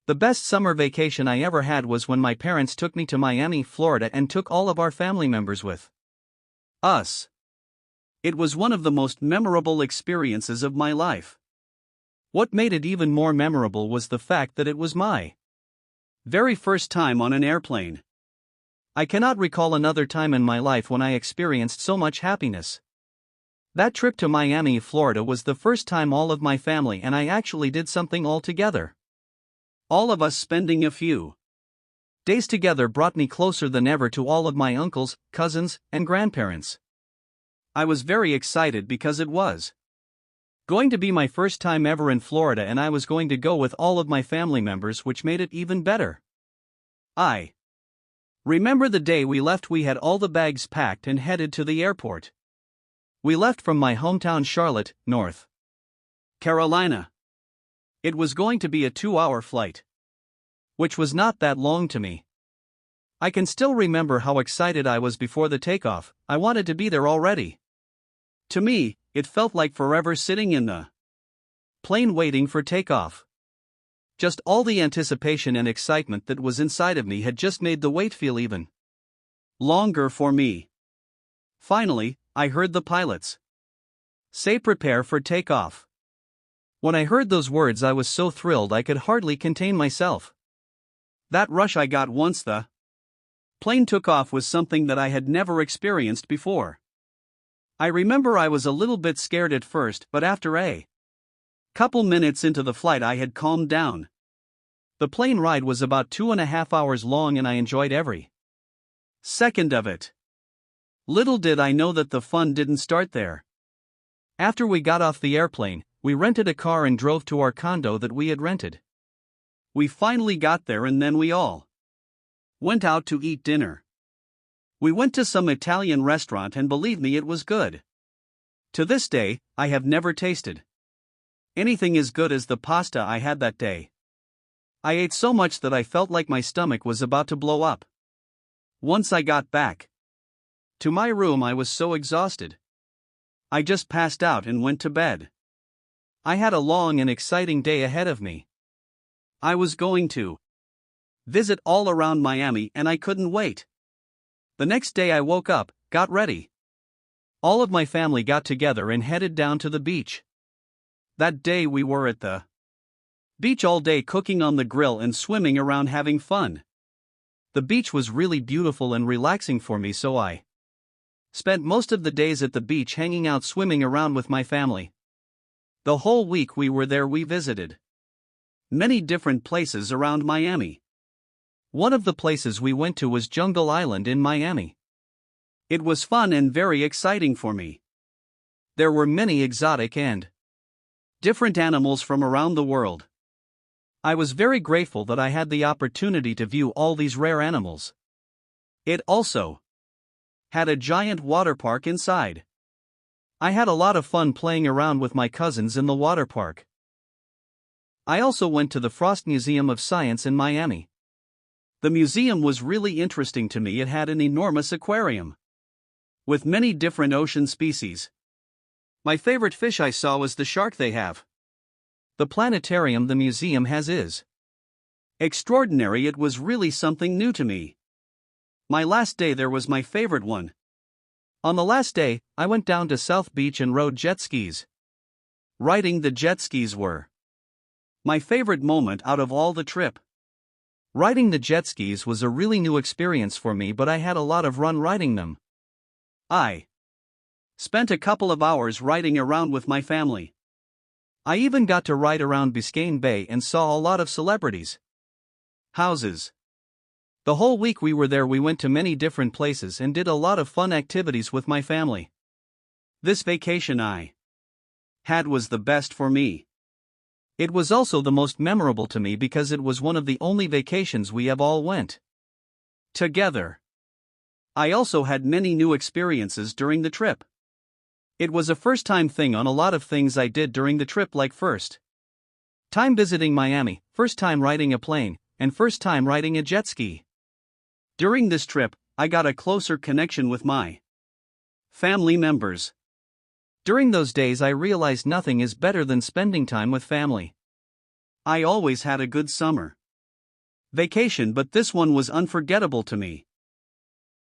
The best summer vacation I ever had was when my parents took me to Miami, Florida and took all of our family members with us. It was one of the most memorable experiences of my life. What made it even more memorable was the fact that it was my very first time on an airplane. I cannot recall another time in my life when I experienced so much happiness. That trip to Miami, Florida was the first time all of my family and I actually did something all together. All of us spending a few days together brought me closer than ever to all of my uncles, cousins, and grandparents. I was very excited because it was going to be my first time ever in Florida and I was going to go with all of my family members, which made it even better. I remember the day we left, we had all the bags packed and headed to the airport. We left from my hometown Charlotte, North Carolina. It was going to be a 2-hour flight, which was not that long to me. I can still remember how excited I was before the takeoff. I wanted to be there already. To me, it felt like forever sitting in the plane waiting for takeoff. Just all the anticipation and excitement that was inside of me had just made the wait feel even longer for me. Finally, I heard the pilots say prepare for takeoff. When I heard those words, I was so thrilled I could hardly contain myself. That rush I got once the plane took off was something that I had never experienced before. I remember I was a little bit scared at first, but after a couple minutes into the flight I had calmed down. The plane ride was about 2.5 hours long and I enjoyed every second of it. Little did I know that the fun didn't start there. After we got off the airplane, we rented a car and drove to our condo that we had rented. We finally got there and then we all went out to eat dinner. We went to some Italian restaurant and believe me, it was good. To this day, I have never tasted anything as good as the pasta I had that day. I ate so much that I felt like my stomach was about to blow up. Once I got back to my room, I was so exhausted. I just passed out and went to bed. I had a long and exciting day ahead of me. I was going to visit all around Miami and I couldn't wait. The next day I woke up, got ready. All of my family got together and headed down to the beach. That day we were at the beach all day, cooking on the grill and swimming around having fun. The beach was really beautiful and relaxing for me, so I spent most of the days at the beach hanging out, swimming around with my family. The whole week we were there, we visited many different places around Miami. One of the places we went to was Jungle Island in Miami. It was fun and very exciting for me. There were many exotic and different animals from around the world. I was very grateful that I had the opportunity to view all these rare animals. It also had a giant water park inside. I had a lot of fun playing around with my cousins in the water park. I also went to the Frost Museum of Science in Miami. The museum was really interesting to me. It had an enormous aquarium with many different ocean species. My favorite fish I saw was the shark they have. The planetarium the museum has is extraordinary. It was really something new to me. My last day there was my favorite one. On the last day, I went down to South Beach and rode jet skis. Riding the jet skis were my favorite moment out of all the trip. Riding the jet skis was a really new experience for me, but I had a lot of fun riding them. I spent a couple of hours riding around with my family. I even got to ride around Biscayne Bay and saw a lot of celebrities' houses. The whole week we were there, we went to many different places and did a lot of fun activities with my family. This vacation I had was the best for me. It was also the most memorable to me because it was one of the only vacations we have all went together. I also had many new experiences during the trip. It was a first-time thing on a lot of things I did during the trip, like first time visiting Miami, first time riding a plane, and first time riding a jet ski. During this trip, I got a closer connection with my family members. During those days I realized nothing is better than spending time with family. I always had a good summer. vacation, but this one was unforgettable to me.